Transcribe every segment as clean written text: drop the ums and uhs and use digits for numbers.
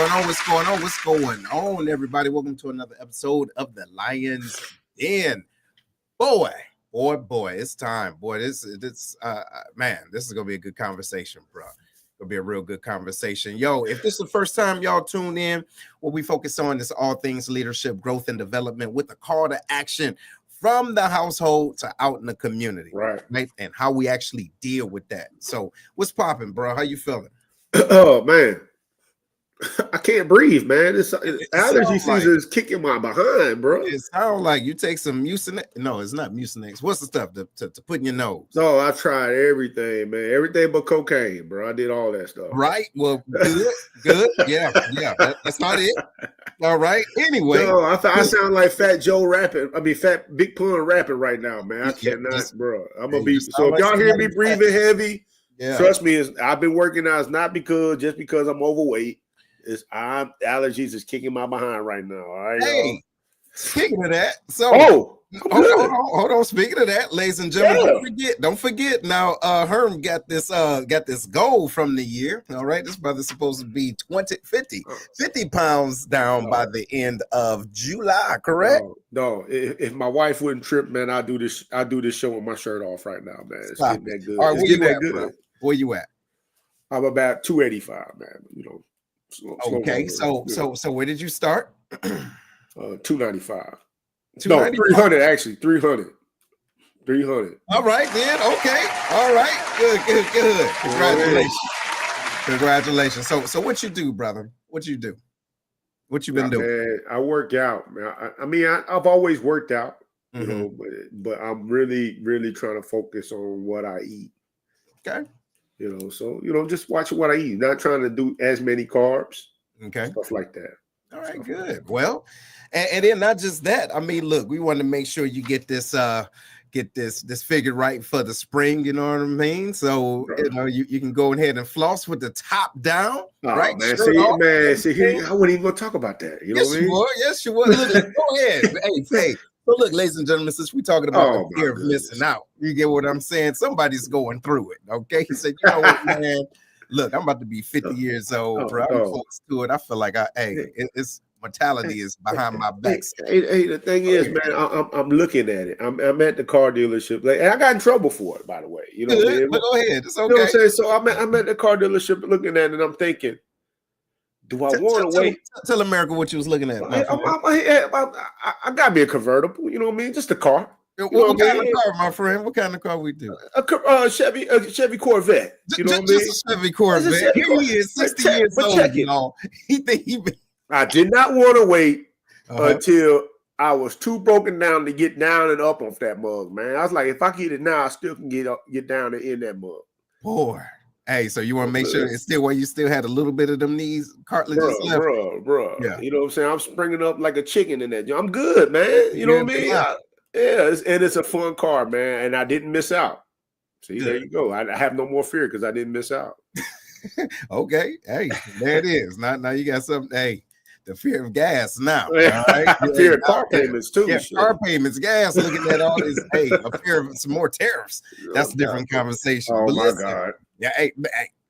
going on? What's going on? What's going on, everybody? Welcome to another episode of the Lions Den. Boy, it's time. Boy, man, this is gonna be a good conversation, bro. It'll be a real good conversation. Yo, if this is the first time y'all tune in, what we focus on is all things leadership, growth, and development with a call to action from the household to out in the community, right? And how we actually deal with that. So, what's popping, bro? How you feeling? Oh man, I can't breathe, man. Allergy season is kicking my behind, bro. It sounds like you take some Mucinex. No, it's not Mucinex. What's the stuff to put in your nose? No, I tried everything, man. Everything but cocaine, bro. I did all that stuff. Right. Well, good. Yeah. That's not it. All right. Anyway, no, I sound like Fat Joe rapping. I mean, Fat Big Pun rapping right now, man. I cannot, bro. I'm gonna be. So if y'all hear me breathing heavy, trust me, I've been working out. It's not just because I'm overweight. Allergies is kicking my behind right now. All right. Hey, speaking of that, so hold on. Speaking of that, ladies and gentlemen, don't forget. Now, Herm got this goal from the year. All right, this brother's supposed to be 50 pounds down by the end of July. Correct? No. If my wife wouldn't trip, man, I do this show with my shirt off right now, man. It's getting that good. All right, where you at, bro? Where you at? I'm about 285, man. You know. Okay, so where did you start? 295. No, 300 actually. 300. All right, then. Okay. All right. Good. Congratulations. So what you do, brother? What you do? What you been doing? Man, I work out, man. I mean, I've always worked out, you know, but I'm really, really trying to focus on what I eat. Okay. You know, so, just watch what I eat. Not trying to do as many carbs. Okay. Stuff like that. All right, good. Well, and then not just that. I mean, look, we want to make sure you get this figured right for the spring, you know what I mean? So, you can go ahead and floss with the top down, right? Man, see here, I wouldn't even go talk about that. You know what I mean? Yes, you would. Look, go ahead. Hey. So look, ladies and gentlemen, since we're talking about the fear of missing out, you get what I'm saying? Somebody's going through it, okay? He said, you know what, man? Look, I'm about to be 50 years old, bro. I'm close to it. I feel like it's mortality is behind my back. Hey, the thing is, man, I'm looking at it. I'm at the car dealership, and I got in trouble for it, by the way. You know, but go ahead. It's okay. You know what I'm saying? So I'm at the car dealership looking at it, and I'm thinking, do I want to wait? Tell America what you was looking at. I got me a convertible. You know what I mean? Just a car. What kind of car, my friend? What kind of car we do? A Chevy Corvette. You know what I mean? Just a Chevy Corvette. He is 60 years old. I did not want to wait until I was too broken down to get down and up off that mug, man. I was like, if I get it now, I still can get down and in that mug. Boy. Hey, so you want to make sure it's still where you still had a little bit of them knees cartilages left, bro. Yeah. You know what I'm saying? I'm springing up like a chicken in that. I'm good, man. You know what I mean? It's a fun car, man, and I didn't miss out. See, there you go. I have no more fear because I didn't miss out. Okay, hey, there it is. Now you got something. Hey, the fear of gas now. All right? Fear of car payments too. Yeah, car payments, gas. Looking at all this. Hey, a fear of some more tariffs. That's a different conversation. Oh my God. Yeah, hey,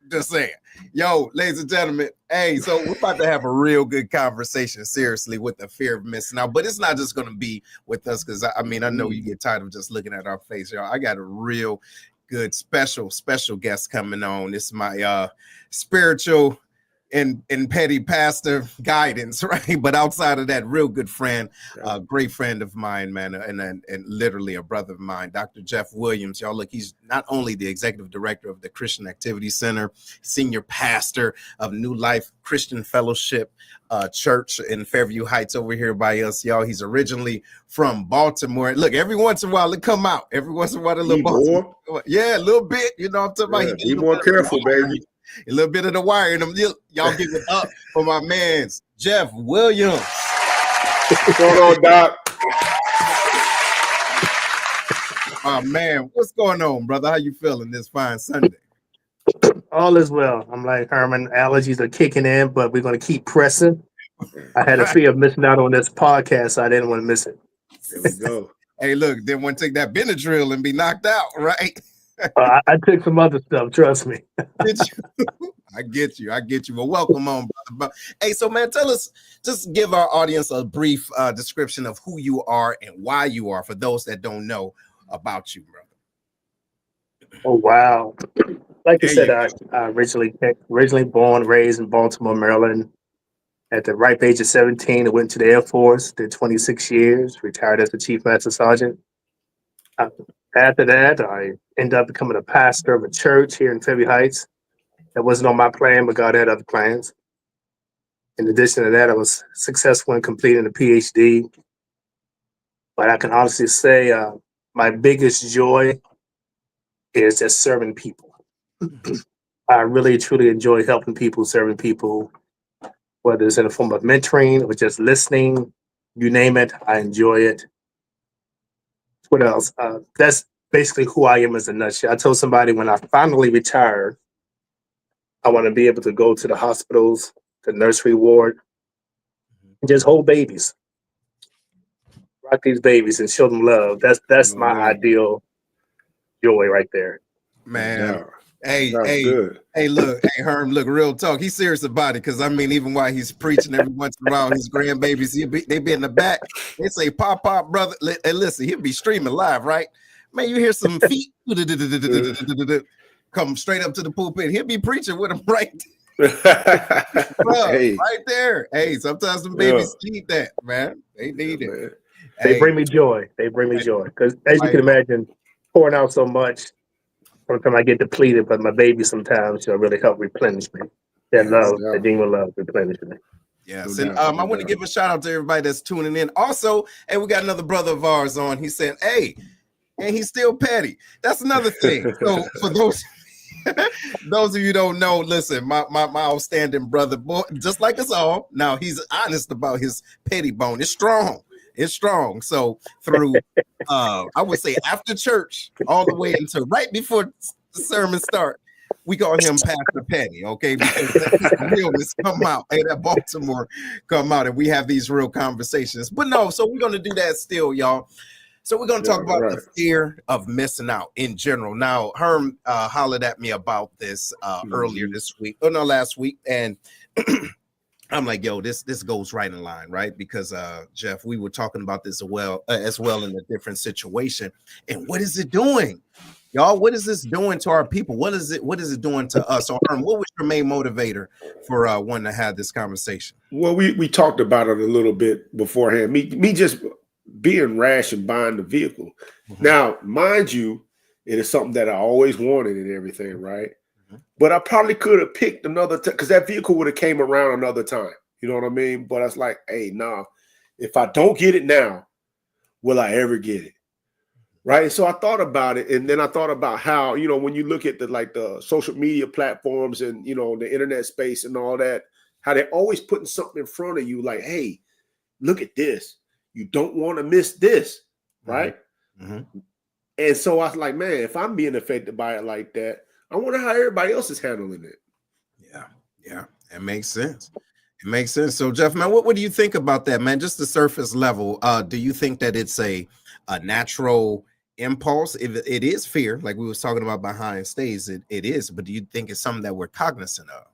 just saying. Yo, ladies and gentlemen, hey, so we're about to have a real good conversation, seriously, with the fear of missing out. But it's not just going to be with us because, I know you get tired of just looking at our face, y'all. I got a real good special guest coming on. This is my spiritual and petty pastor guidance, right? But outside of that, real good friend, great friend of mine, man, and literally a brother of mine, Dr. Jeff Williams. Y'all, look, he's not only the executive director of the Christian Activity Center, senior pastor of New Life Christian Fellowship Church in Fairview Heights over here by us, y'all. He's originally from Baltimore. Look, every once in a while it come out. Every once in a while, a little Baltimore. Yeah, a little bit. You know what I'm talking about? Be more careful, baby. A little bit of the wire in them. Y'all give it up for my man, Jeff Williams. What's going on, Doc? Oh, man, what's going on, brother? How you feeling this fine Sunday? All is well. I'm like, Herman, allergies are kicking in, but we're going to keep pressing. I had a fear of missing out on this podcast, so I didn't want to miss it. There we go. Hey, look, didn't want to take that Benadryl and be knocked out, right? I took some other stuff. Trust me. Did you? I get you. I get you. Well, welcome on, brother. Hey, so man, tell us, just give our audience a brief description of who you are and why you are, for those that don't know about you, brother. Oh wow! Like you There said, you I originally born, raised in Baltimore, Maryland. At the ripe age of 17, I went to the Air Force, did 26 years, retired as a Chief Master Sergeant. Uh, After that, I ended up becoming a pastor of a church here in Fairview Heights. That wasn't on my plan, but God had other plans. In addition to that, I was successful in completing a PhD. But I can honestly say my biggest joy is just serving people. I really, truly enjoy helping people, serving people, whether it's in the form of mentoring or just listening, you name it, I enjoy it. What else? That's basically who I am as a nutshell. I told somebody when I finally retire, I want to be able to go to the hospitals, the nursery ward, and just hold babies, rock these babies, and show them love. That's No my doubt. ideal joy right there. man. No Hey, Sounds hey, good. hey, look, hey, Herm, look, real talk. He's serious about it because I mean, even while he's preaching, every once in a while, his grandbabies, they be in the back. They say, "Pop, pop, brother." And listen, he'll be streaming live, right? Man, you hear some feet come straight up to the pulpit. He'll be preaching with him right, Hey, right there. Hey, sometimes some yeah, babies need that, man. They yeah, need it. man. They Hey, bring me joy. They bring me right, joy because, as you right can on. imagine, pouring out so much, sometimes I get depleted. But my baby sometimes really help replenish me. That Yes. No love, that doubt. genuine love, replenish me. No Yes, and doubt. I No want to doubt. give a shout out to everybody that's tuning in. Also, hey, we got another brother of ours on. He said, "Hey," and he's still petty. That's another thing. So for those those of you who don't know, listen, my outstanding brother, boy, just like us all. Now he's honest about his petty bone. It's strong. It's strong. So through, I would say after church, all the way until right before the sermon start, we call him Pastor Petty, okay? Because that realness come out. Hey, that Baltimore come out, and we have these real conversations. But no, so we're gonna do that still, y'all. So we're going to Yeah, talk about the right. fear of missing out in general. Now, Herm hollered at me about this earlier Mhm. this week, or no, last week, and I'm like, yo, this goes right in line, right? Because Jeff, we were talking about this as well in a different situation. And what is it doing, y'all? What is this doing to our people? What is it doing to us? So, Herm, what was your main motivator for wanting to have this conversation? Well, we talked about it a little bit beforehand. Me just being rash and buying the vehicle. Mhm, Now, mind you, it is something that I always wanted and everything, right? mhm, But I probably could have picked another because that vehicle would have came around another time. You know what I mean? But I was like, hey, nah, if I don't get it now, will I ever get it? Right. So I thought about it, and then I thought about how, when you look at the social media platforms and the internet space and all that, how they're always putting something in front of you, like, hey, look at this. You don't want to miss this, mhm, right? mhm. And so I was like, man, if I'm being affected by it like that, I wonder how everybody else is handling it. Yeah, yeah, it makes sense. It makes sense. So, Jeff, man, what do you think about that, man? Just the surface level. Do you think that it's a natural impulse? If it is fear, like we was talking about behind stage, it is. But do you think it's something that we're cognizant of?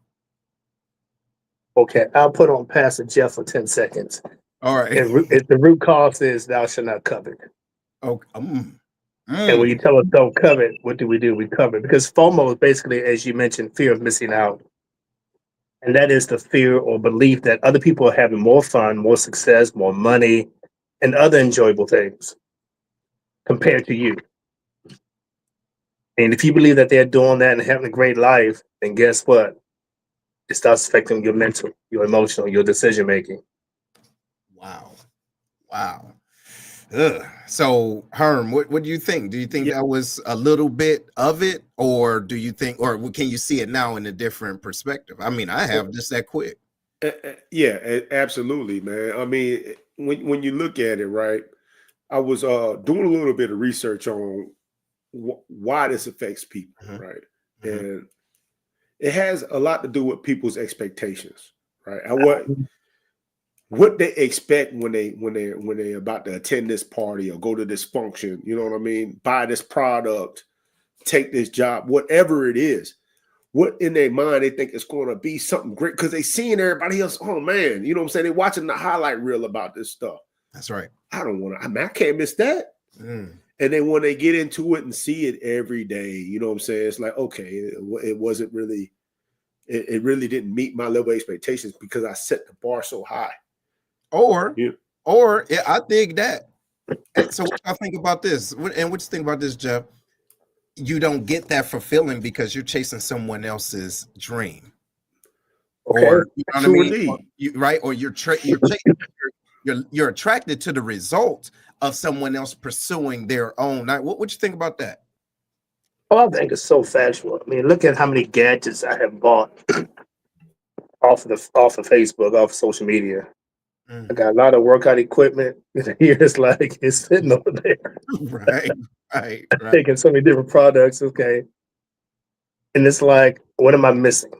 Okay, I'll put on Pastor Jeff for 10 seconds. All right. If the root cause is thou shalt not covet. Okay. And when Mm, you tell us don't covet, what do? We covet. Because FOMO is basically, as you mentioned, fear of missing out. And that is the fear or belief that other people are having more fun, more success, more money, and other enjoyable things compared to you. And if you believe that they're doing that and having a great life, then guess what? It starts affecting your mental, your emotional, your decision making. wow. Wow. Ugh. So, Herm, what do you think? Do you think Yeah, that was a little bit of it, or do you think, or can you see it now in a different perspective? I mean, I have just that quick. yeah, absolutely, man. I mean, when you look at it, right? I was doing a little bit of research on why this affects people, Mhm, right? mhm, And it has a lot to do with people's expectations, right? And what they expect when they about to attend this party or go to this function, you know what I mean? Buy this product, take this job, whatever it is. What in their mind they think it's going to be something great because they seeing everybody else. Oh man, you know what I'm saying? They're watching the highlight reel about this stuff. That's right. I don't want to. I mean, I can't miss that. And then when they get into it and see it every day, you know what I'm saying? It's like, okay, it wasn't really. It really didn't meet my level of expectations because I set the bar so high. Or I dig that. So what I think about this, and what you think about this, Jeff? You don't get that fulfilling because you're chasing someone else's dream, or you know what I mean, or you're attracted to the result of someone else pursuing their own. What you think about that? Oh, I think it's so factual. I mean, look at how many gadgets I have bought off of Facebook, off of social media. I got a lot of workout equipment. Here it's like it's sitting over there. Right. Taking so many different products. Okay. And it's like, what am I missing?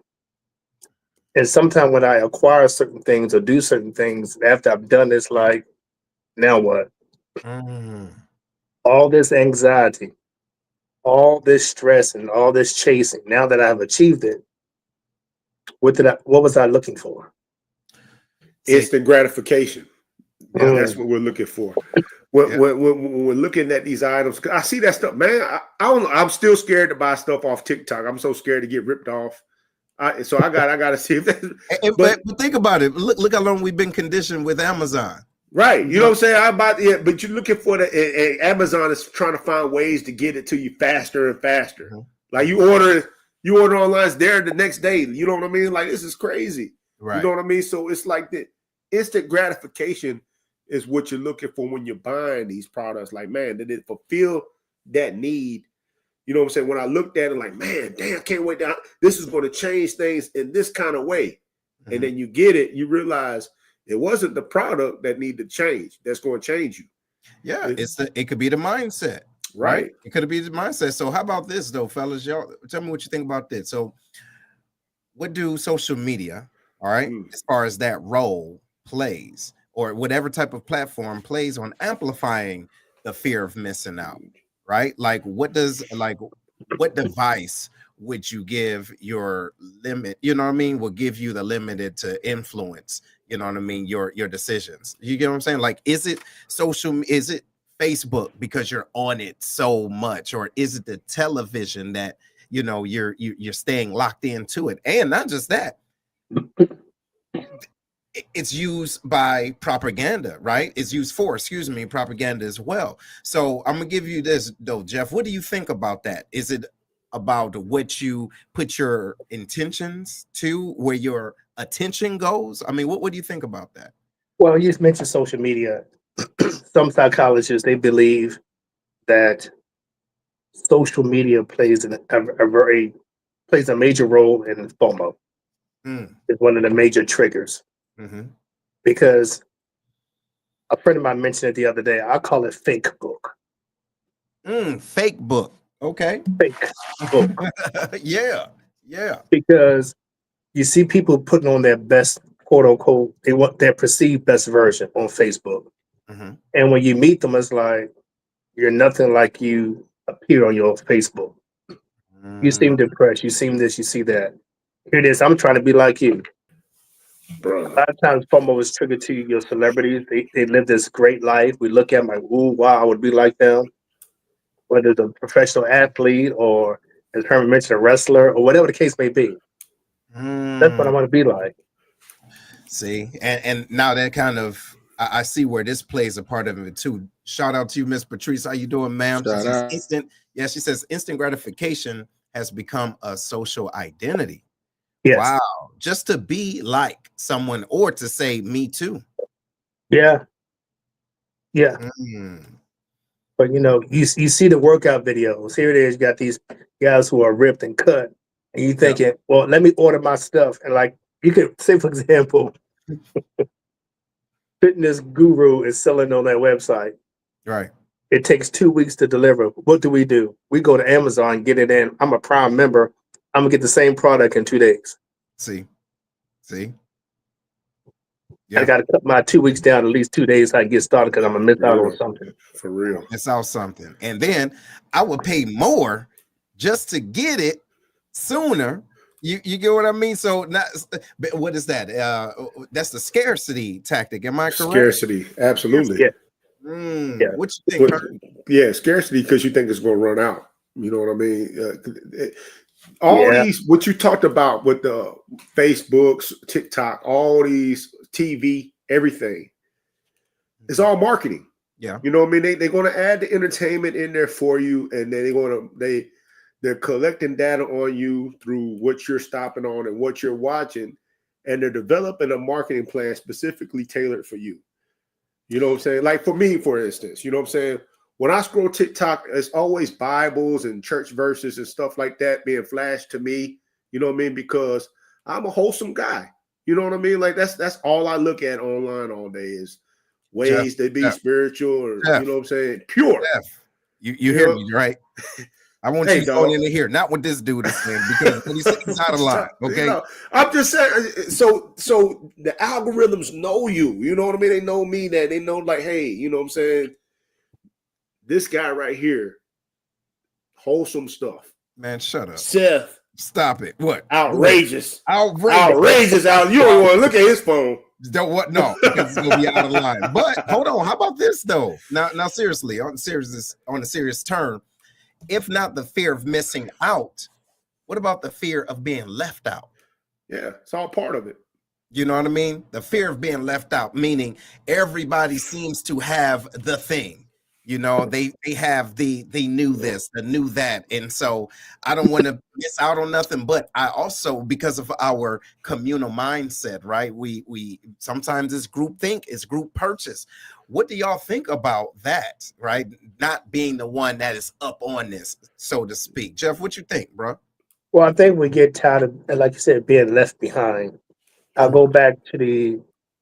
And sometimes when I acquire certain things or do certain things, after I've done this, like, now what? All this anxiety, all this stress, and all this chasing. Now that I've achieved it, what was I looking for? Instant gratification. That's what we're looking for. When we're looking at these items, I see that stuff, man. I don't know. I'm still scared to buy stuff off TikTok. I'm so scared to get ripped off. So I got to see if that. But think about it. Look how long we've been conditioned with Amazon. Right. You know what I'm saying? But you're looking for Amazon is trying to find ways to get it to you faster and faster. Like you order online, it's there the next day. You know what I mean? Like, this is crazy. Right. You know what I mean? So it's like the instant gratification is what you're looking for when you're buying these products. Like, man, did it fulfill that need? You know what I'm saying? When I looked at it, like, man, damn, I can't wait. This is going to change things in this kind of way. And then you get it, you realize it wasn't the product that needed to change. That's going to change you. Yeah, it could be the mindset. Right? It could be the mindset. So how about this, though, fellas? Y'all tell me what you think about this. So what do social media, all right, as far as that role plays, or whatever type of platform plays on amplifying the fear of missing out, right? Like what device would you give your limit, you know what I mean, will give you the limited to influence, you know what I mean, your decisions. You get what I'm saying? Like, is it Facebook because you're on it so much, or is it the television that, you know, you're staying locked into it? And not just that, it's used by propaganda, right? It's used for, propaganda as well. So I'm gonna give you this though, Jeff. What do you think about that? Is it about what you put your intentions to, where your attention goes? I mean, what do you think about that? Well, you just mentioned social media. Some psychologists, they believe that social media plays a major role in FOMO. It's one of the major triggers. Because a friend of mine mentioned it the other day. I call it fake book. Fake book. Okay. Fake book. Yeah. Because you see people putting on their best, quote unquote, they want their perceived best version on Facebook. And when you meet them, it's like, you're nothing like you appear on your Facebook. You seem depressed. You seem this, you see that. Here it is. I'm trying to be like you. Bro. A lot of times FOMO is triggered to your celebrities. They live this great life. We look at them like, ooh, wow, I would be like them. Whether it's a professional athlete or, as Herman mentioned, a wrestler or whatever the case may be. That's what I want to be like. See, and now that kind of, I see where this plays a part of it too. Shout out to you, Miss Patrice. How you doing, ma'am? She says instant gratification has become a social identity. Yes. Wow. Just to be like someone, or to say me too. Yeah. But you know, you see the workout videos. Here it is. You got these guys who are ripped and cut. And you thinking, well, let me order my stuff. And like, you could say, for example, Fitness Guru is selling on their website. Right. It takes 2 weeks to deliver. What do? We go to Amazon, get it in. I'm a Prime member. I'm gonna get the same product in 2 days. See. I got to cut my 2 weeks down at least 2 days so I can get started, because I'm gonna miss out on something. For real. Miss out something. And then I would pay more just to get it sooner. You get what I mean? So not what is that? That's the scarcity tactic. Am I correct? Scarcity, absolutely. Yeah. What you think? Yeah, scarcity because you think it's going to run out. You know what I mean? These, what you talked about with the Facebooks, TikTok, all these TV, everything, it's all marketing. Yeah, you know what I mean. They're going to add the entertainment in there for you, and then they're collecting data on you through what you're stopping on and what you're watching, and they're developing a marketing plan specifically tailored for you. You know what I'm saying? Like for me, for instance, you know what I'm saying? When I scroll TikTok, it's always Bibles and church verses and stuff like that being flashed to me. You know what I mean? Because I'm a wholesome guy. You know what I mean? Like that's all I look at online all day is ways to be spiritual, or you know what I'm saying? Pure. You hear me, right? I want you going into here, not what this dude is saying, because when he's out of line. Okay, I'm just saying. So the algorithms know you. You know what I mean? They know me. That they know, like, hey, you know what I'm saying? This guy right here, wholesome stuff. Man, shut up, Seth. Stop it. What? Outrageous. Outrageous. Out. You don't want to look at his phone. Don't what? No, because it's gonna be out of line. But hold on. How about this though? Now, seriously, on a serious turn. If not the fear of missing out, what about the fear of being left out? Yeah, it's all part of it. You know what I mean? The fear of being left out, meaning everybody seems to have the thing. You know, they knew this, they knew that. And so I don't want to miss out on nothing. But I also, because of our communal mindset, right? We sometimes it's group think, it's group purchase. What do y'all think about that, right? Not being the one that is up on this, so to speak. Jeff, what you think, bro? Well, I think we get tired of, like you said, being left behind. I'll go back to the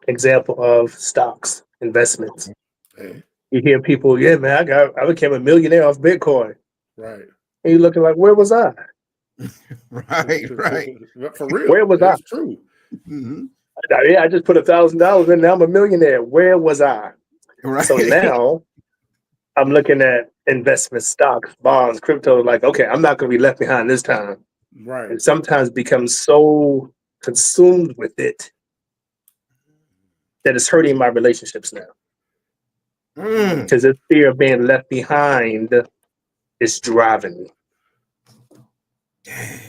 example of stocks, investments. Okay. You hear people, yeah, man, I became a millionaire off Bitcoin. Right. And you're looking like, where was I? Right. For real. Where was I? That's true. Mm-hmm. I just put $1,000 in, now I'm a millionaire. Where was I? Right. So now I'm looking at investment stocks, bonds, crypto, like, okay, I'm not going to be left behind this time. Right. And sometimes become so consumed with it that it's hurting my relationships now. Because the fear of being left behind is driving me. Dang.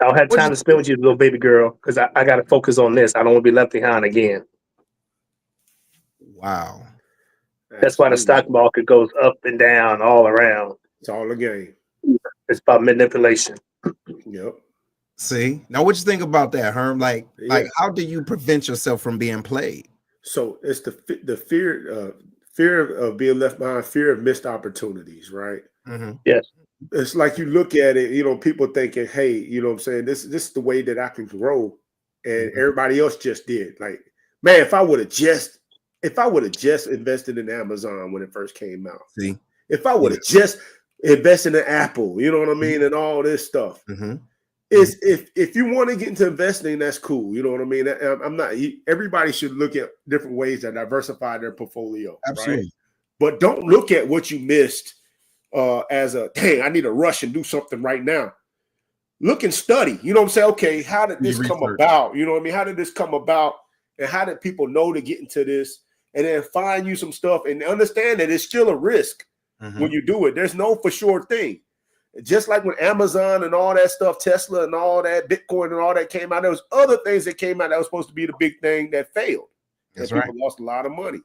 I don't have time to spend with you, little baby girl, because I got to focus on this. I don't want to be left behind again. Wow. That's why the stock market goes up and down all around. It's all a game. It's about manipulation. Yep. See? Now what you think about that, Herm? Like how do you prevent yourself from being played? So it's the fear of being left behind, fear of missed opportunities, right? Mm-hmm. Yes. It's like you look at it, you know, people thinking, hey, you know what I'm saying, this is the way that I can grow, and everybody else just did. Like, man, if I would have just invested in Amazon when it first came out. See? If I would have just invested in Apple, you know what I mean, and all this stuff. Mm-hmm. Is if you want to get into investing, that's cool. You know what I mean? I'm not. Everybody should look at different ways to diversify their portfolio. Absolutely. Right? But don't look at what you missed as a, dang, I need to rush and do something right now. Look and study. You know what I'm saying? Okay, how did this come about? You know what I mean? How did this come about? And how did people know to get into this? And then find you some stuff and understand that it's still a risk when you do it. There's no for sure thing. Just like when Amazon and all that stuff, Tesla and all that, Bitcoin and all that came out, there was other things that came out that was supposed to be the big thing that failed. That's and people lost a lot of money.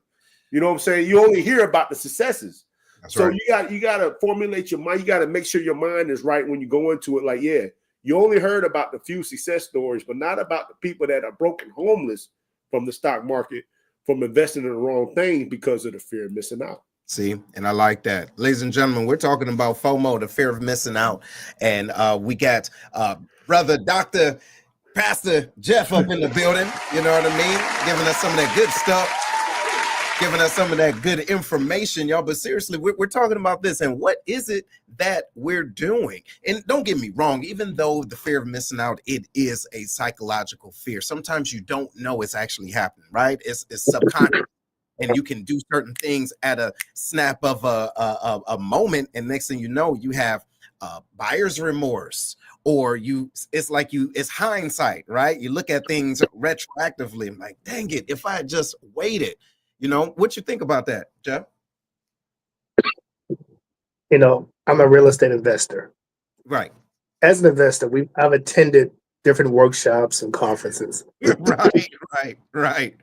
You know what I'm saying? You only hear about the successes. That's so right. you got to formulate your mind. You got to make sure your mind is right when you go into it. Like, yeah, you only heard about the few success stories, but not about the people that are broken homeless from the stock market, from investing in the wrong thing because of the fear of missing out. See, and I like that. Ladies and gentlemen, we're talking about FOMO, the fear of missing out. And we got brother Dr. Pastor Jeff up in the building, you know what I mean? Giving us some of that good stuff, giving us some of that good information, y'all. But seriously, we're talking about this, and what is it that we're doing? And don't get me wrong, even though the fear of missing out, it is a psychological fear. Sometimes you don't know it's actually happening, right? It's subconscious. And you can do certain things at a snap of a moment, and next thing you know, you have buyer's remorse, or it's hindsight, right? You look at things retroactively and like, dang it, if I had just waited, what you think about that, Jeff? I'm a real estate investor. Right. As an investor, I've attended different workshops and conferences. Right.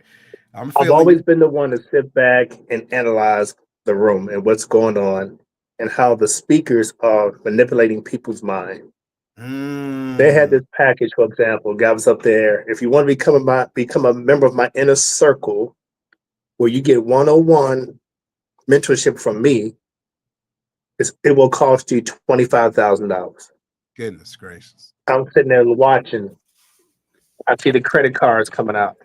I've always been the one to sit back and analyze the room and what's going on and how the speakers are manipulating people's mind. They had this package, for example, guy was up there. If you want to become a member of my inner circle, where you get 101 mentorship from me, it will cost you $25,000. Goodness gracious. I'm sitting there watching. I see the credit cards coming out.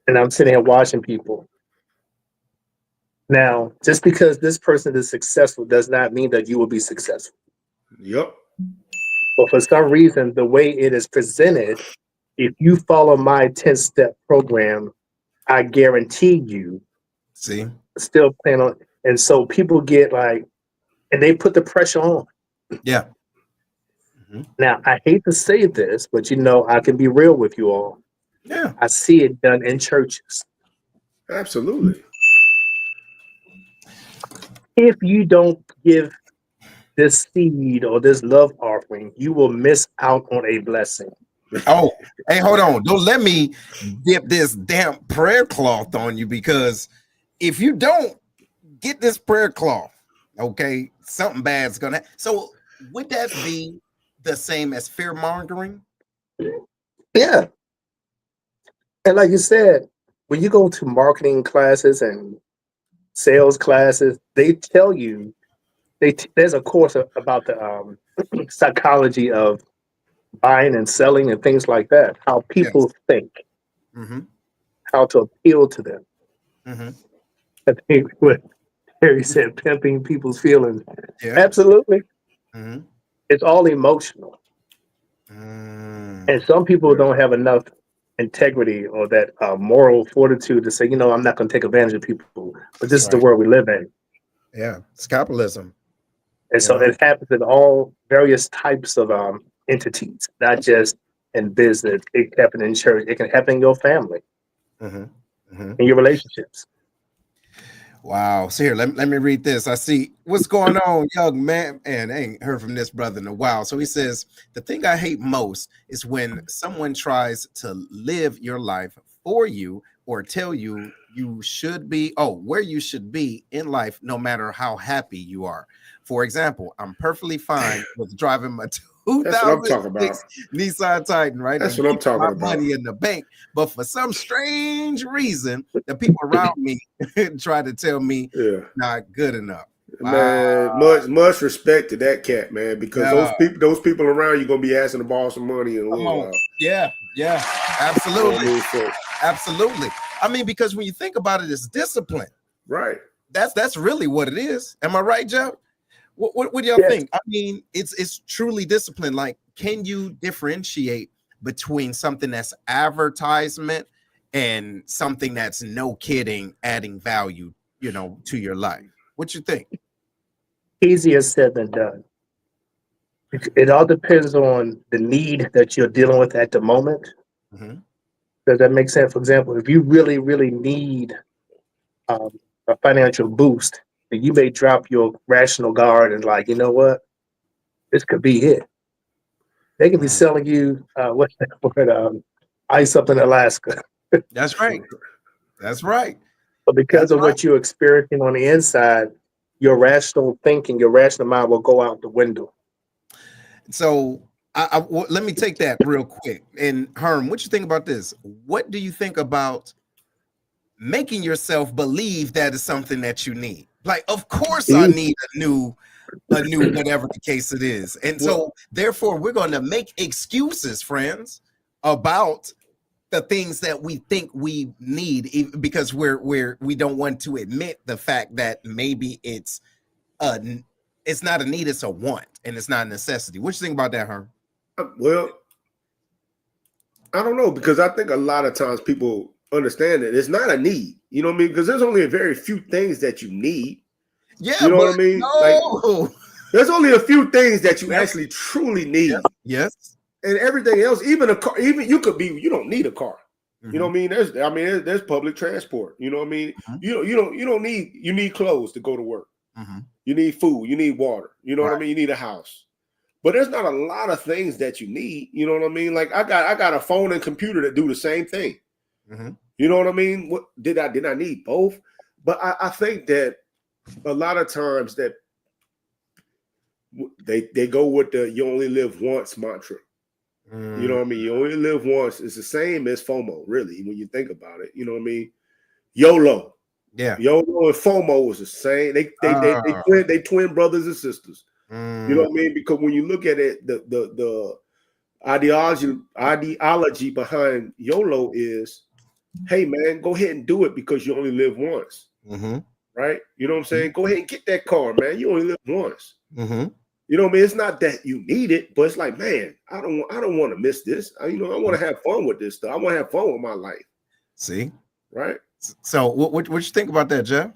And I'm sitting here watching people. Now, just because this person is successful does not mean that you will be successful. Yep. But for some reason, the way it is presented, if you follow my 10-step program, I guarantee you still plan on. And so people get and they put the pressure on. Yeah. Now, I hate to say this, but I can be real with you all. Yeah. I see it done in churches. Absolutely. If you don't give this seed or this love offering, you will miss out on a blessing. Oh, hey, hold on. Don't let me dip this damp prayer cloth on you, because if you don't get this prayer cloth, okay, something bad's gonna happen. So would that be the same as fear mongering? Yeah. And like you said, when you go to marketing classes and sales classes, they tell you there's a course about the psychology of buying and selling and things like that, how people think, how to appeal to them. I think what Harry said, pimping people's feelings. Yeah. Absolutely. It's all emotional. And some people don't have enough integrity or that moral fortitude to say, I'm not going to take advantage of people, but this is the world we live in. Yeah, it's capitalism. And so it happens in all various types of entities, not just in business. It can happen in church. It can happen in your family, in your relationships. Wow. So here, let me read this. I see what's going on, young man. And I ain't heard from this brother in a while. So he says, the thing I hate most is when someone tries to live your life for you or tell you should be, where you should be in life, no matter how happy you are. For example, I'm perfectly fine with driving my 2006 Nissan Titan, right? That's what I'm talking about. Money in the bank, but for some strange reason, the people around me try to tell me not good enough. Man, much respect to that cat, man, because those people around you gonna be asking to borrow some money in a little while. Yeah, absolutely, absolutely. I mean, because when you think about it, it's discipline, right? That's really what it is. Am I right, Joe? What do y'all think? I mean, it's truly discipline. Like, can you differentiate between something that's advertisement and something that's no kidding adding value, to your life? What you think? Easier said than done. It all depends on the need that you're dealing with at the moment. Does that make sense? For example, if you really, really need a financial boost, then you may drop your rational guard and you know what? This could be it. They can be selling you what's that word? Ice up in Alaska. That's right. That's right. But because of what you're experiencing on the inside, your rational thinking, your rational mind will go out the window. So let me take that real quick. And Herm, what you think about this? What do you think about making yourself believe that is something that you need? Like, of course I need a new whatever the case it is. And so therefore we're going to make excuses, friends, about the things that we think we need, because we don't want to admit the fact that maybe it's not a need, it's a want, and it's not a necessity. What you think about that, Herm? Well, I don't know, because I think a lot of times people understand that it's not a need. You know what I mean? Because there's only a very few things that you need. Yeah, you know what I mean? No. There's only a few things that you actually truly need. Yes. And everything else, even a car, even you don't need a car. You know what I mean? There's public transport. You know what I mean? You don't need clothes to go to work. You need food, you need water. You know what I mean? You need a house. But there's not a lot of things that you need. You know what I mean? Like I got a phone and computer that do the same thing. You know what I mean? What did I need both? But I think that a lot of times that they go with the "you only live once" mantra. You know what I mean? You only live once. It's the same as FOMO, really, when you think about it. You know what I mean? YOLO. Yeah. YOLO and FOMO was the same. They twin brothers and sisters. You know what I mean? Because when you look at it, the ideology behind YOLO is, hey man, go ahead and do it because you only live once. Right? You know what I'm saying? Go ahead and get that car, man. You only live once. You know what I mean? It's not that you need it, but it's like, man, I don't want to miss this. I want to have fun with this stuff. I want to have fun with my life. See? Right? So what you think about that, Jeff?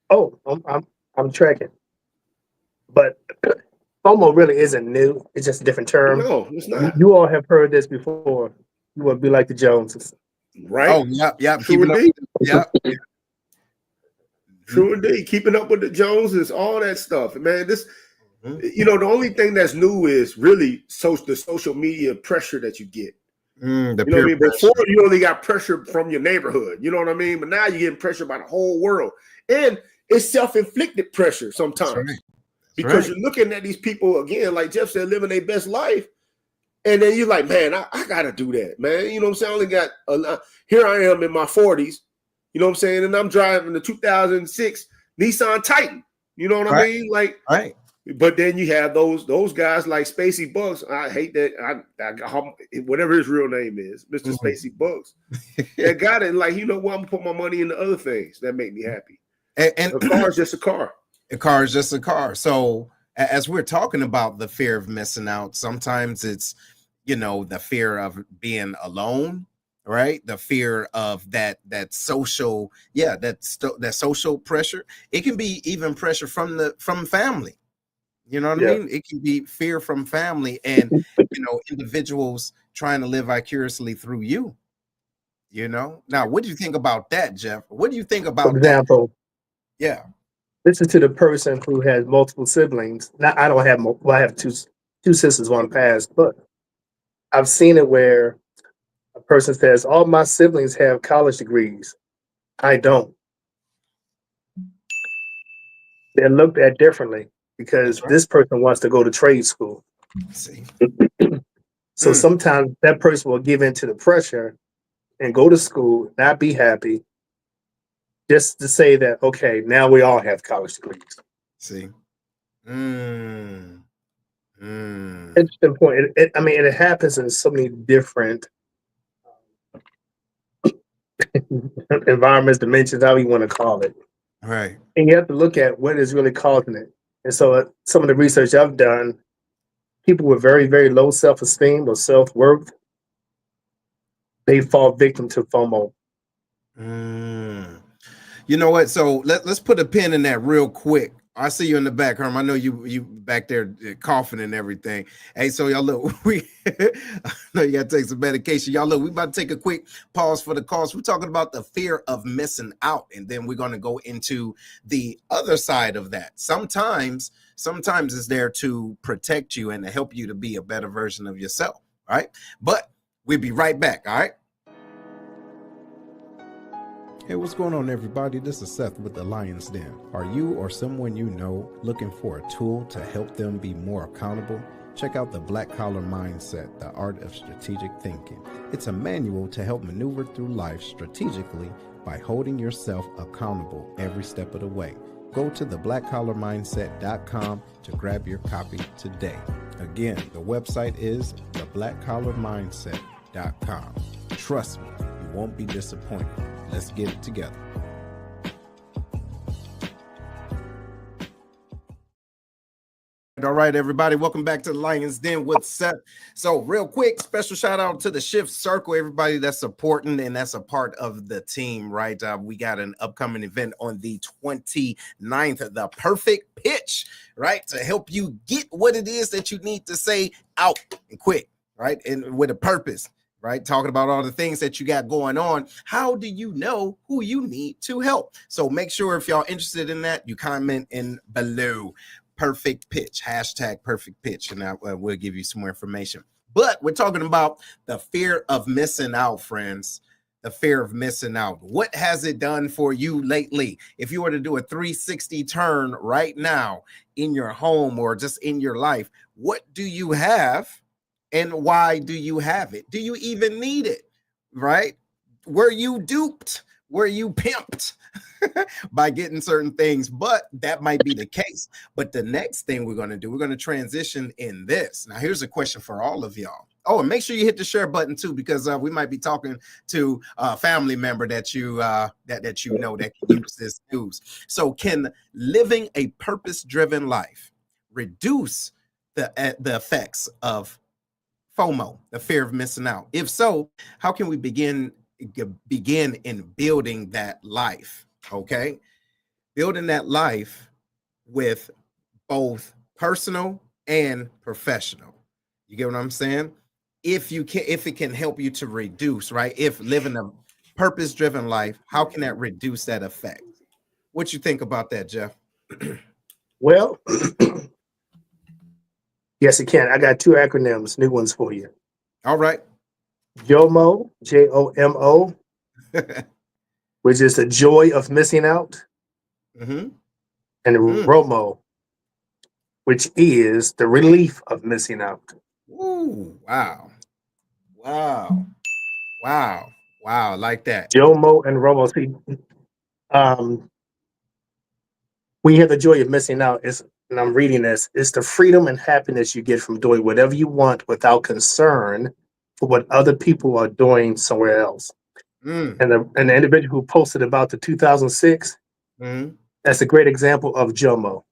Oh, I'm tracking. But FOMO really isn't new. It's just a different term. No, it's not. You all have heard this before. You want to be like the Joneses. Right? Oh, yeah. True indeed. Yeah. True indeed. Keeping up with the Joneses, all that stuff. Man, this, the only thing that's new is really the social media pressure that you get. You know what I mean? Before, you only got pressure from your neighborhood. You know what I mean? But now you're getting pressure by the whole world. And it's self-inflicted pressure sometimes. Because you're looking at these people, again, like Jeff said, living their best life. And then you're like, man, I got to do that, man. You know what I'm saying? I only got, here I am in my 40s. You know what I'm saying? And I'm driving the 2006 Nissan Titan. You know what I mean? Like, but then you have those guys like Spacey Bucks. I hate that. Whatever his real name is, Mr. Spacey Bucks. That got it. Like, you know what? I'm gonna put my money into other things that make me happy. And a car is just a car. A car is just a car. So as we're talking about the fear of missing out, sometimes it's, the fear of being alone, right? The fear of that social, that social pressure. It can be even pressure from family. You know what I mean? It can be fear from family and, individuals trying to live vicariously through you. Now, what do you think about that, Jeff? What do you think about For example, that? Yeah. Listen to the person who has multiple siblings. Now, I don't have I have two sisters, one passed, but I've seen it where a person says, all my siblings have college degrees. I don't. They're looked at differently because this person wants to go to trade school. See. So sometimes that person will give in to the pressure and go to school, not be happy, just to say that, okay, now we all have college degrees. See. Interesting point. It happens in so many different environments, dimensions, however you want to call it. Right. And you have to look at what is really causing it. And so some of the research I've done, people with very, very low self-esteem or self-worth, they fall victim to FOMO. You know what? So let's put a pin in that real quick. I see you in the back, Herm. I know you back there coughing and everything. Hey, so y'all look, I know you gotta take some medication. Y'all look, we about to take a quick pause for the calls. We're talking about the fear of missing out, and then we're gonna go into the other side of that. Sometimes it's there to protect you and to help you to be a better version of yourself, right? But we'll be right back, all right? Hey, what's going on, everybody? This is Seth with the Lion's Den. Are you or someone you know looking for a tool to help them be more accountable? Check out the Black Collar Mindset, the Art of Strategic Thinking. It's a manual to help maneuver through life strategically by holding yourself accountable every step of the way. Go to theblackcollarmindset.com to grab your copy today. Again, the website is theblackcollarmindset.com. Trust me, you won't be disappointed. Let's get it together. All right, everybody, welcome back to the Lions Den with Seth. So real quick, special shout out to the Shift Circle, everybody that's supporting and that's a part of the team, right? We got an upcoming event on the 29th, the perfect pitch, right? To help you get what it is that you need to say out and quick, right? And with a purpose, right? Talking about all the things that you got going on. How do you know who you need to help? So make sure if y'all interested in that, you comment in below. Perfect pitch, hashtag perfect pitch, and we'll give you some more information. But we're talking about the fear of missing out, friends. The fear of missing out. What has it done for you lately? If you were to do a 360 turn right now in your home or just in your life, what do you have and why do you have it? Do you even need it? Right? Were you duped? Were you pimped by getting certain things? But that might be the case. But the next thing we're going to do, we're going to transition in this. Now, here's a question for all of y'all. Oh, and make sure you hit the share button too, because we might be talking to a family member that you that you know that can use this news. So, can living a purpose-driven life reduce the effects of FOMO, the fear of missing out? If so, how can we begin in building that life? Okay, building that life with both personal and professional. You get what I'm saying? If it can help you to reduce, right? If living a purpose-driven life, how can that reduce that effect? What you think about that, Jeff? Well, yes, it can. I got two acronyms, new ones for you. All right. JOMO, JOMO, which is the joy of missing out, and ROMO, which is the relief of missing out. Ooh, wow. I like that. JOMO and ROMO. See, we have the joy of missing out. And I'm reading this. It's the freedom and happiness you get from doing whatever you want without concern for what other people are doing somewhere else. And the individual who posted about the 2006, that's a great example of JOMO.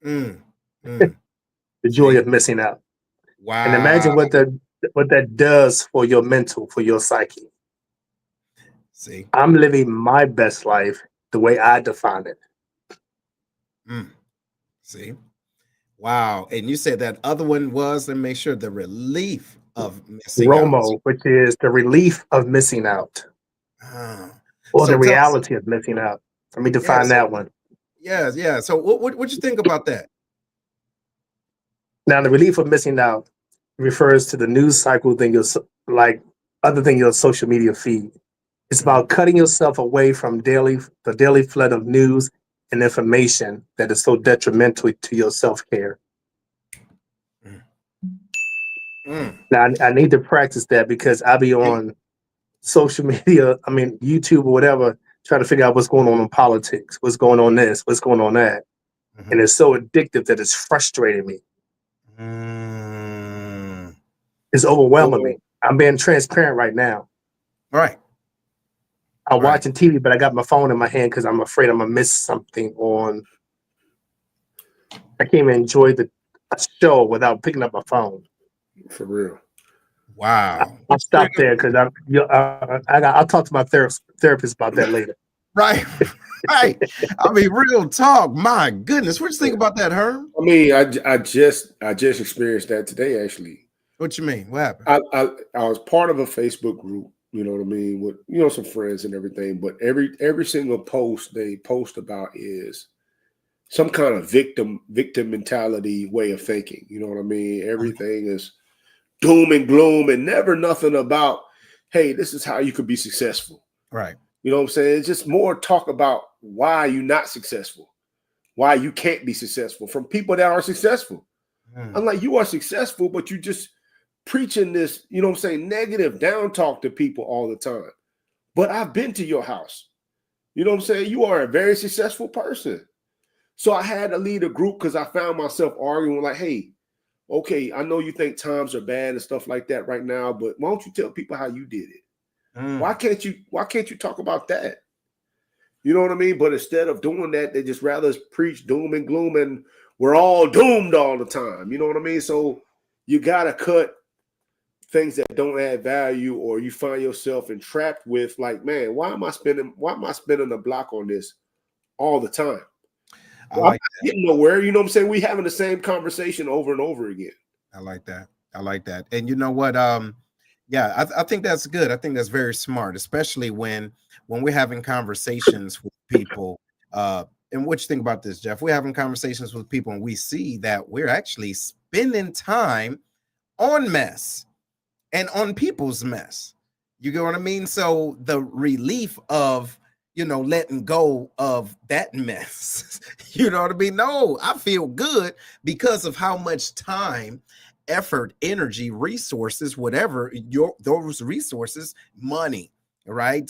The joy of missing out. Wow. And imagine what that does for your mental, for your psyche. See, I'm living my best life the way I define it. See, wow. And you said that other one was, and make sure, the relief of missing ROMO, out, which is the relief of missing out, or the reality of missing out. Let me define that one. Yeah. So what you think about that? Now, the relief of missing out refers to the news cycle thing, other than your social media feed. It's about cutting yourself away from the daily flood of news and information that is so detrimental to your self-care. Now, I need to practice that because I be on social media, YouTube or whatever, trying to figure out what's going on in politics, what's going on this, what's going on that. And it's so addictive that it's frustrating me. It's overwhelming me. I'm being transparent right now. Right. I'm watching TV, but I got my phone in my hand because I'm afraid I'm going to miss something I can't even enjoy a show without picking up my phone. For real. Wow. I'll stop there because I'll talk to my therapist about that later. Right. I mean, real talk. My goodness. What you think about that, Herm? I mean, I just experienced that today, actually. What you mean? What happened? I was part of a Facebook group, you know what I mean, with some friends and everything, but every single post they post about is some kind of victim mentality way of thinking. You know what I mean? Everything is doom and gloom and never nothing about, hey, this is how you could be successful. Right. You know what I'm saying? It's just more talk about why you're not successful, why you can't be successful from people that are successful. I'm like, you are successful, but you just preaching this, you know what I'm saying, negative down talk to people all the time. But I've been to your house. You know what I'm saying? You are a very successful person. So I had to lead a group because I found myself arguing like, hey, okay, I know you think times are bad and stuff like that right now, but why don't you tell people how you did it? Why can't you talk about that? You know what I mean? But instead of doing that, they just rather preach doom and gloom and we're all doomed all the time. You know what I mean? So you gotta cut things that don't add value, or you find yourself entrapped with, like, man, why am I spending a block on this all the time? Well, I'm not getting nowhere. You know what I'm saying? We having the same conversation over and over again. I like that. I like that. And you know what? Yeah, I think that's good. I think that's very smart, especially when we're having conversations with people. And what you think about this, Jeff? We're having conversations with people and we see that we're actually spending time on mess and on people's mess. You get what I mean? So the relief of, letting go of that mess, you know what I mean? No, I feel good because of how much time, effort, energy, resources, whatever those resources, money, right?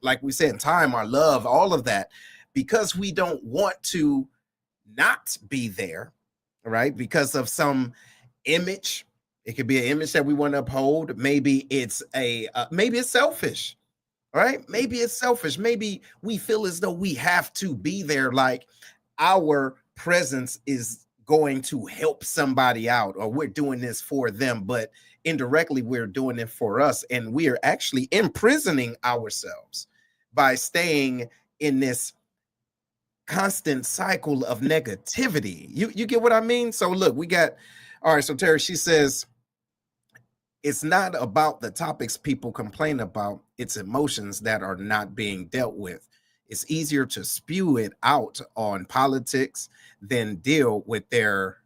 Like we said, time, our love, all of that, because we don't want to not be there, right? Because of some image. It could be an image that we want to uphold. Maybe it's maybe it's selfish, right? Maybe it's selfish. Maybe we feel as though we have to be there, like our presence is going to help somebody out, or we're doing this for them, but indirectly we're doing it for us, and we are actually imprisoning ourselves by staying in this constant cycle of negativity. You get what I mean? So look, we got, all right, so Terry, she says, it's not about the topics people complain about, it's emotions that are not being dealt with. It's easier to spew it out on politics than deal with their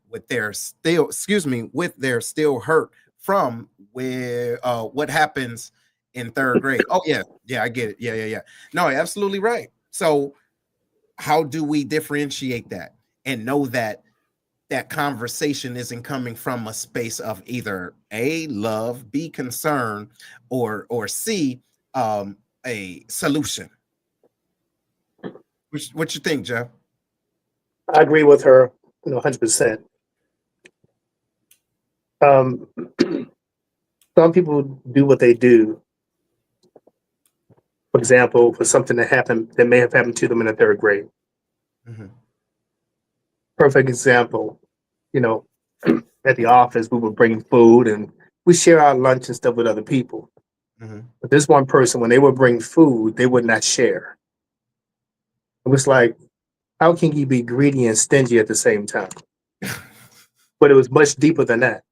still hurt from what happens in third grade. Oh yeah, I get it. Yeah. No, absolutely right. So how do we differentiate that and know that conversation isn't coming from a space of either A, love, B, concern, or C, a solution? What you think, Jeff? I agree with her, 100%. Some people do what they do. For example, for something that may have happened to them in the third grade. Mm-hmm. Perfect example, at the office, we would bring food and we share our lunch and stuff with other people. Mm-hmm. But this one person, when they would bring food, they would not share. It was like, how can you be greedy and stingy at the same time? But it was much deeper than that.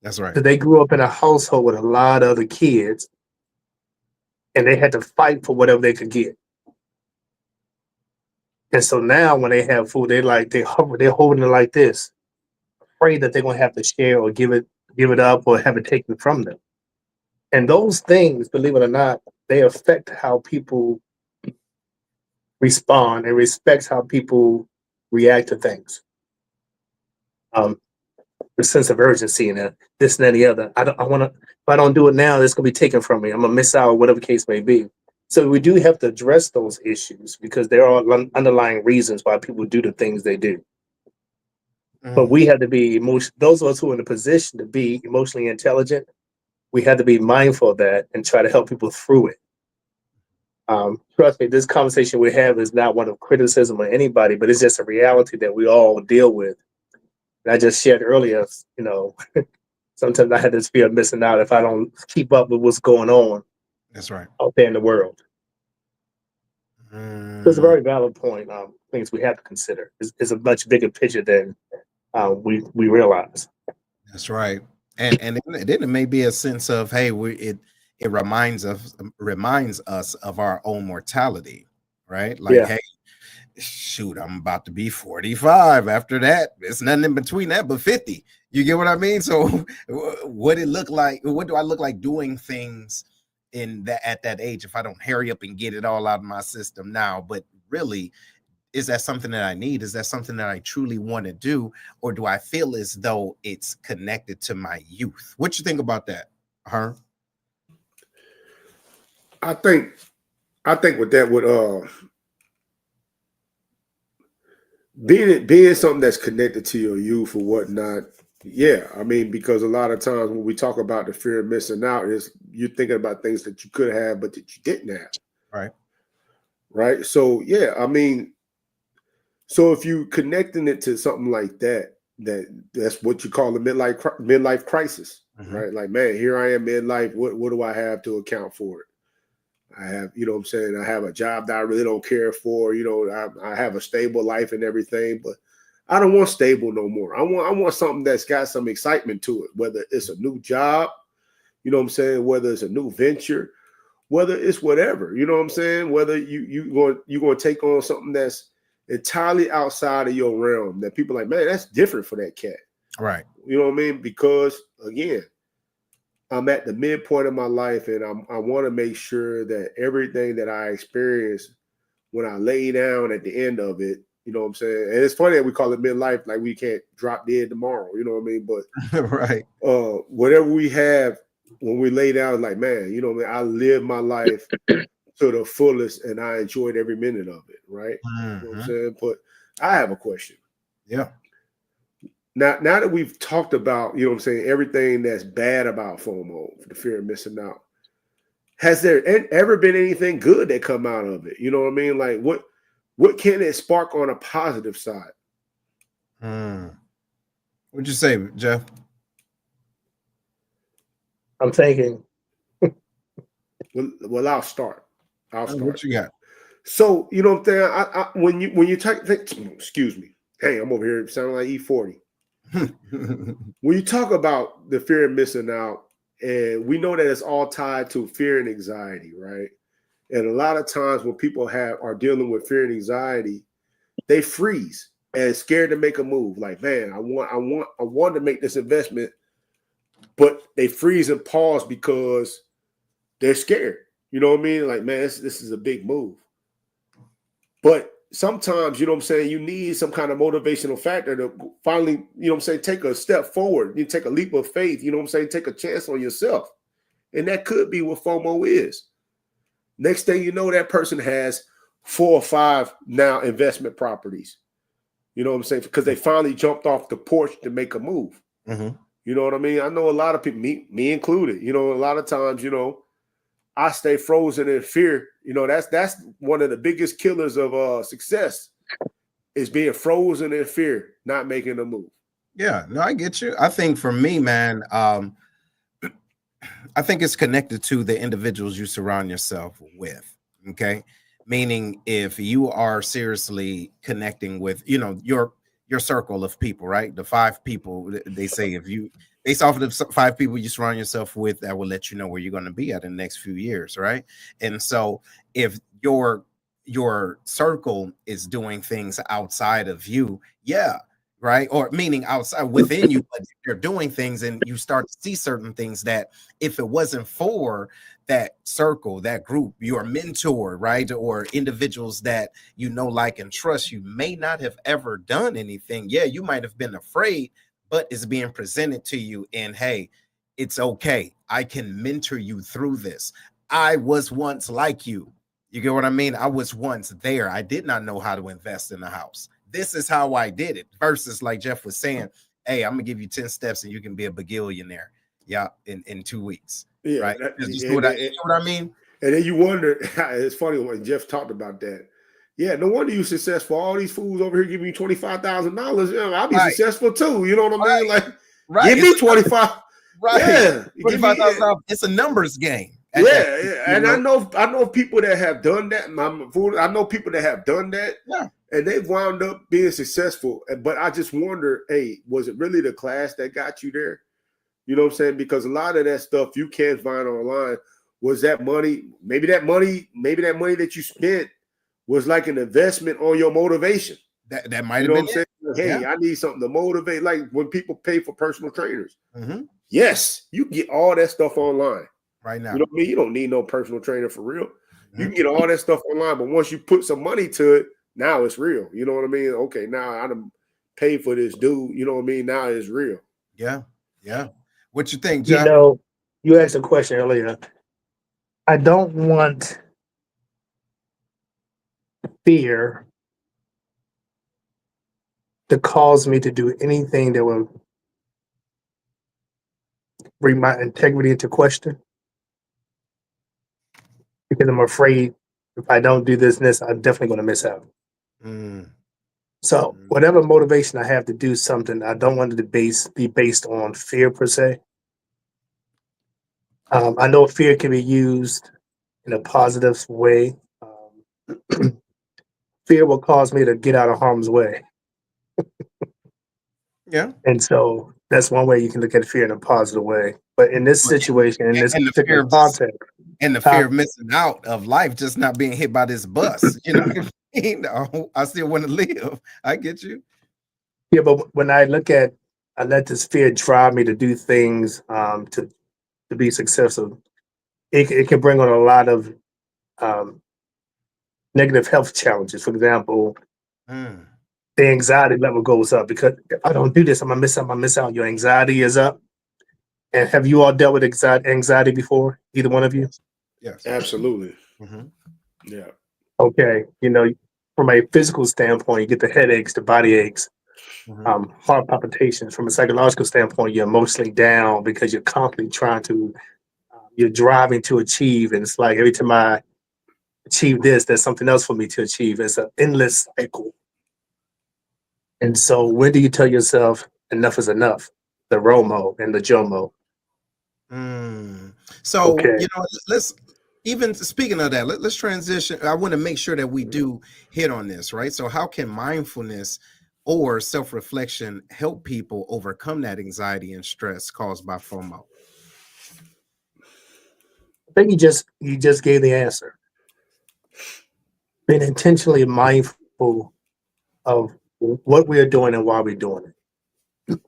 That's right. So they grew up in a household with a lot of other kids, and they had to fight for whatever they could get. And so now when they have food, they're holding it like this, afraid that they're going to have to share or give it up or have it taken from them. And those things, believe it or not, they affect how people respond and respect how people react to things. The sense of urgency and this and that and the other. If I don't do it now, it's going to be taken from me. I'm going to miss out, whatever the case may be. So we do have to address those issues because there are underlying reasons why people do the things they do. Mm. But we have to be those of us who are in a position to be emotionally intelligent, we have to be mindful of that and try to help people through it. Trust me, this conversation we have is not one of criticism of anybody, but it's just a reality that we all deal with. And I just shared earlier, sometimes I had this fear of missing out if I don't keep up with what's going on. That's right. Out there in the world. It's a very valid point. Things we have to consider. It's a much bigger picture than we realize. That's right. And then it may be a sense of, hey, it reminds us of our own mortality, right? Like, yeah. Hey, shoot, I'm about to be 45. After that, it's nothing in between that but 50. You get what I mean? So what do I look like doing things at that age if I don't hurry up and get it all out of my system now? But really, is that something that I need? Is that something that I truly want to do? Or do I feel as though it's connected to my youth? What you think about that, huh? I think with that would being something that's connected to your youth or whatnot. Yeah, I mean, because a lot of times when we talk about the fear of missing out, is you're thinking about things that you could have but that you didn't have. Right. Right. So yeah, I mean, So if you connecting it to something like that's what you call a midlife crisis, right? Like, man, here I am midlife. What do I have to account for it? I have, you know what I'm saying? I have a job that I really don't care for. You know, I have a stable life and everything, but I don't want stable no more. I want something that's got some excitement to it, whether it's a new job, you know what I'm saying? Whether it's a new venture, whether it's whatever, you know what I'm saying? Whether you're going to take on something that's entirely outside of your realm that people are like, man, that's different for that cat. Right. You know what I mean? Because again, I'm at the midpoint of my life, and I want to make sure that everything that I experience when I lay down at the end of it, you know what I'm saying? And it's funny that we call it midlife, like we can't drop dead tomorrow, you know what I mean? But right. Whatever we have when we lay down, like, man, you know what I mean? I lived my life to the fullest, and I enjoyed every minute of it, right? You know what I'm saying? But I have a question. Yeah. Now that we've talked about, you know what I'm saying, everything that's bad about FOMO, the fear of missing out, has there ever been anything good that come out of it? You know what I mean? Like, what can it spark on a positive side? What'd you say, Jeff? I'm thinking. Well, I'll start. What you got? So, you know what I'm saying? When you excuse me. Hey, I'm over here sounding like E40. When you talk about the fear of missing out, and we know that it's all tied to fear and anxiety, right? And a lot of times when people are dealing with fear and anxiety, they freeze and scared to make a move. Like, man, I want to make this investment, but they freeze and pause because they're scared. You know what I mean? Like, man, this is a big move. But sometimes, you know what I'm saying, you need some kind of motivational factor to finally, you know what I'm saying, take a step forward. You take a leap of faith, you know what I'm saying, take a chance on yourself. And that could be what FOMO is. Next thing you know, that person has 4 or 5 now investment properties. You know what I'm saying? Because they finally jumped off the porch to make a move. You know what I mean? I know a lot of people, me included, you know, a lot of times, you know, I stay frozen in fear. You know, that's one of the biggest killers of success is being frozen in fear, not making a move. Yeah, no, I get you. I think for me, man, I think it's connected to the individuals you surround yourself with. Okay. Meaning if you are seriously connecting with, you know, your circle of people, right? The 5 people, they say if you based off of the 5 people you surround yourself with, that will let you know where you're going to be at in the next few years, right? And so if your circle is doing things outside of you, yeah, right, or meaning outside within you, but you're doing things and you start to see certain things that if it wasn't for that circle, that group, your mentor, right, or individuals that you know, like, and trust, you may not have ever done anything. Yeah, you might have been afraid, but it's being presented to you, and hey, it's okay. I can mentor you through this. I was once like you. You get what I mean? I was once there. I did not know how to invest in a house. This is how I did it. Versus, like Jeff was saying, hey, I'm gonna give you 10 steps and you can be a bagillionaire. Yeah, in 2 weeks. Yeah, right. You know what I mean? And then you wonder, it's funny when Jeff talked about that. Yeah, no wonder you're successful. All these fools over here giving you $25,000. You know, I'll be successful too. You know what I mean? Like, give me 25. Right. Yeah, $25,000. It's a numbers game. Yeah. And I know people that have done that. I know people that have done that. Yeah. And they've wound up being successful. But I just wonder, hey, was it really the class that got you there? You know what I'm saying? Because a lot of that stuff you can't find online. Was that money? Maybe that money that you spent was like an investment on your motivation. That might have been. What I'm saying? Hey, yeah. I need something to motivate. Like when people pay for personal trainers. Yes, you can get all that stuff online right now. You know what I mean? You don't need no personal trainer for real. You can get all that stuff online, but once you put some money to it, now it's real. You know what I mean? Okay, now I done paid for this dude. You know what I mean? Now it's real. Yeah. What you think, Jeff? You know, you asked a question earlier. I don't want fear to cause me to do anything that will bring my integrity into question, because I'm afraid if I don't do this, I'm definitely going to miss out. So whatever motivation I have to do something, I don't want it to be based on fear per se. I know fear can be used in a positive way. Fear will cause me to get out of harm's way. Yeah. And so that's one way you can look at fear in a positive way. But in this situation, in this particular context, and the fear of missing out of life, just not being hit by this bus, you know what I mean? I still want to live. I get you. Yeah, but when I let this fear drive me to do things to be successful. It can bring on a lot of negative health challenges. For example, the anxiety level goes up because if I don't do this, I'm gonna miss out. Your anxiety is up. And have you all dealt with anxiety before? Either one of you? Yes, absolutely. Yeah. Okay. You know, from a physical standpoint, you get the headaches, the body aches, heart palpitations. From a psychological standpoint, you're emotionally down because you're constantly trying to, you're driving to achieve. And it's like every time I achieve this, there's something else for me to achieve. It's an endless cycle. And so when do you tell yourself enough is enough? The Romo and the Jomo. So, you know, let's even speaking of that, let's transition. I want to make sure that we do hit on this, right? So how can mindfulness or self-reflection help people overcome that anxiety and stress caused by FOMO? I think you just gave the answer. Being intentionally mindful of what we are doing and why we're doing it.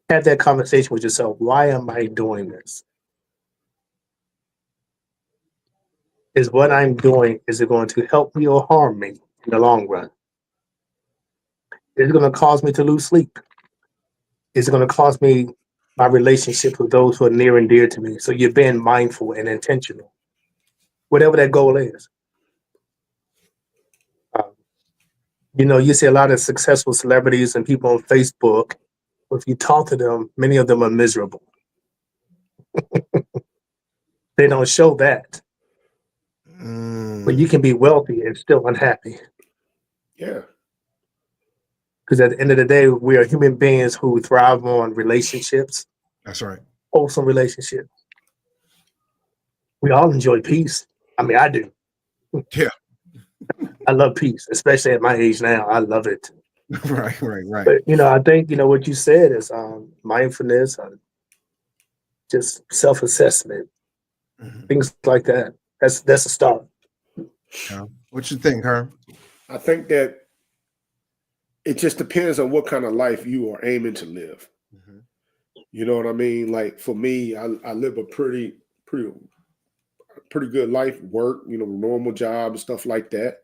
Have that conversation with yourself. Why am I doing this? Is what I'm doing, is it going to help me or harm me in the long run? Is it going to cause me to lose sleep? Is it going to cause me my relationship with those who are near and dear to me? So you're being mindful and intentional, whatever that goal is. You know, you see a lot of successful celebrities and people on Facebook. If you talk to them, many of them are miserable. They don't show that. But you can be wealthy and still unhappy. Yeah. Because at the end of the day, we are human beings who thrive on relationships. That's right. Wholesome relationships. We all enjoy peace. I mean, I do. Yeah. I love peace, especially at my age now. I love it. Right. But, you know, I think, you know, what you said is mindfulness, just self-assessment, things like that. That's a start. Yeah. What you think, Herm? I think that it just depends on what kind of life you are aiming to live. You know what I mean? Like for me, I live a pretty good life, work, you know, normal job and stuff like that.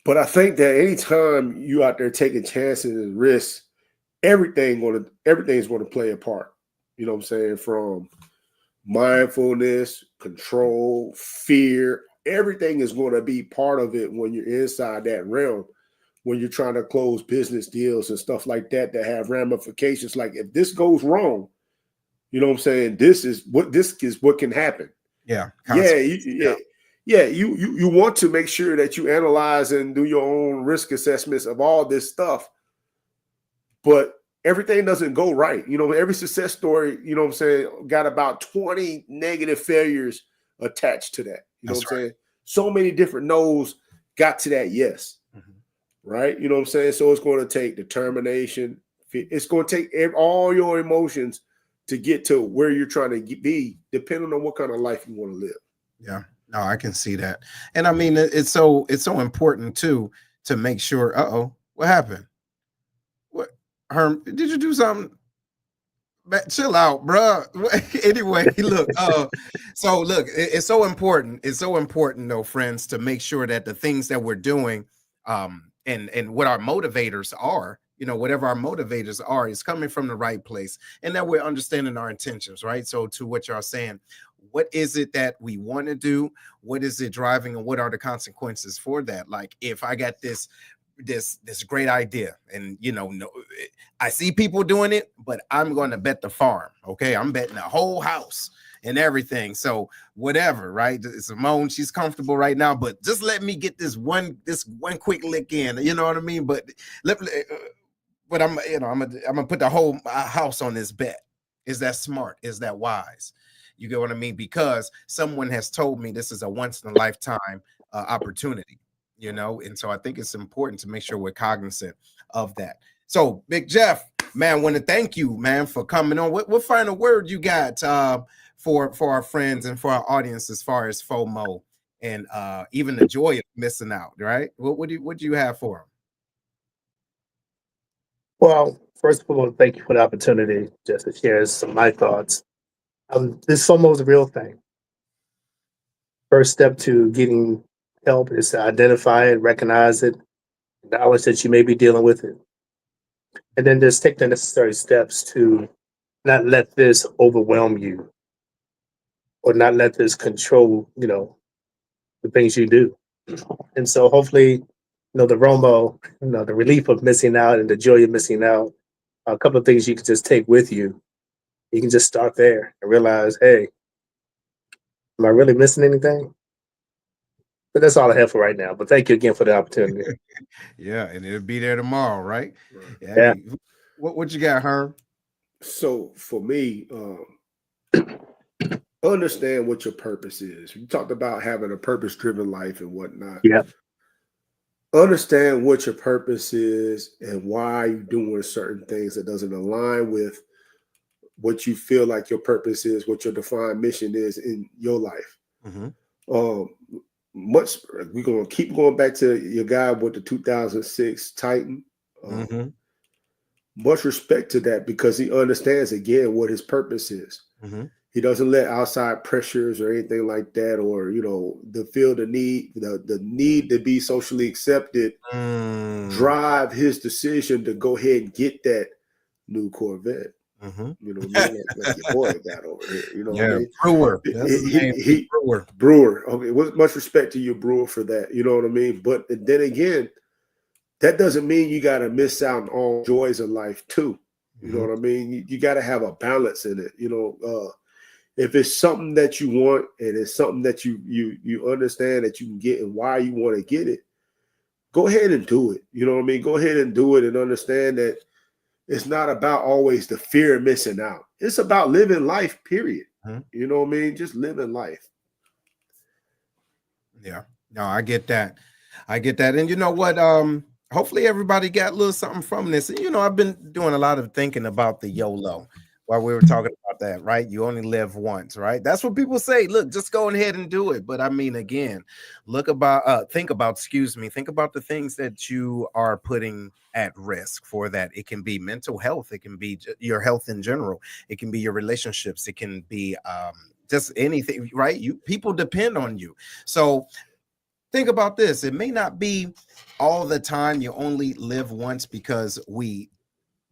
But I think that anytime you out there taking chances and risks, everything's going to play a part. You know what I'm saying? From mindfulness, control, fear, everything is going to be part of it when you're inside that realm, when you're trying to close business deals and stuff like that have ramifications. Like if this goes wrong, you know what I'm saying? This is what can happen. Yeah. You want to make sure that you analyze and do your own risk assessments of all this stuff, but everything doesn't go right. You know, every success story, you know what I'm saying, got about 20 negative failures attached to that. You know what I'm saying? So many different no's got to that yes. Right? You know what I'm saying? So it's going to take determination. It's going to take all your emotions to get to where you're trying to be, depending on what kind of life you want to live. Yeah. No, I can see that. And I mean, it's so important too, to make sure, what happened? What, Herm, did you do something? Chill out, bro. Anyway, look, so look, it's so important. It's so important though, friends, to make sure that the things that we're doing, and what our motivators are, you know, whatever our motivators are, is coming from the right place, and that we're understanding our intentions, right? So to what y'all saying, what is it that we want to do? What is it driving, and what are the consequences for that? Like if I got this great idea, and you know, I see people doing it, but I'm going to bet the farm. Okay, I'm betting the whole house. and everything. So whatever, right? Simone, she's comfortable right now, but just let me get this one quick lick in. You know what I mean? But I'm gonna put the whole house on this bet. Is that smart? Is that wise? You get what I mean? Because someone has told me this is a once in a lifetime opportunity, you know, and so I think it's important to make sure we're cognizant of that. So, Big Jeff, man, want to thank you, man, for coming on. What final word you got for our friends and for our audience as far as FOMO and even the joy of missing out, right? What do you have for them? Well, first of all, thank you for the opportunity just to share some of my thoughts. This FOMO is a real thing. First step to getting help is to identify it, recognize it, acknowledge that you may be dealing with it, and then just take the necessary steps to not let this overwhelm you or not let this control, the things you do. And so hopefully, the FOMO, the relief of missing out and the joy of missing out, a couple of things you can just take with you. You can just start there and realize, hey, am I really missing anything? But that's all I have for right now. But thank you again for the opportunity. Yeah, and it'll be there tomorrow, right? Yeah. What you got, Herm? So for me, understand what your purpose is. You talked about having a purpose-driven life and whatnot. Yeah. Understand what your purpose is and why you're doing certain things that doesn't align with what you feel like your purpose is, what your defined mission is in your life. Mm-hmm. We're gonna keep going back to your guy with the 2006 Titan. Mm-hmm. Much respect to that because he understands again what his purpose is. Mm-hmm. He doesn't let outside pressures or anything like that, or the need to be socially accepted drive his decision to go ahead and get that new Corvette. Mm-hmm. You know what I mean? Like your boy got over here. You know what I mean? Brewer. That's his name. Brewer. Brewer. Okay, with much respect to you, Brewer, for that. You know what I mean? But then again, that doesn't mean you got to miss out on all joys of life too. You know what I mean? You got to have a balance in it. If it's something that you want and it's something that you understand that you can get and why you want to get it, go ahead and do it. You know what I mean? Go ahead and do it and understand that it's not about always the fear of missing out. It's about living life, period. You know what I mean? Just living life. Yeah. No, I get that. And you know what? Hopefully everybody got a little something from this. And, I've been doing a lot of thinking about the YOLO while we were talking about that, right? You only live once, right? That's what people say. Look, just go ahead and do it. But I mean, again, think about the things that you are putting at risk for that. It can be mental health. It can be your health in general. It can be your relationships. It can be just anything, right? People depend on you. So think about this. It may not be all the time you only live once because we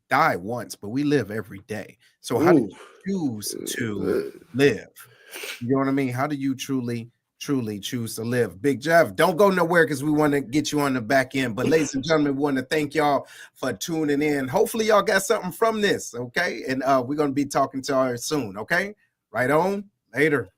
die once, but we live every day. So how do you choose to live? You know what I mean? How do you truly choose to live? Big Jeff, don't go nowhere because we want to get you on the back end. But ladies and gentlemen, we want to thank y'all for tuning in. Hopefully y'all got something from this, okay? And we're going to be talking to y'all soon, okay? Right on. Later.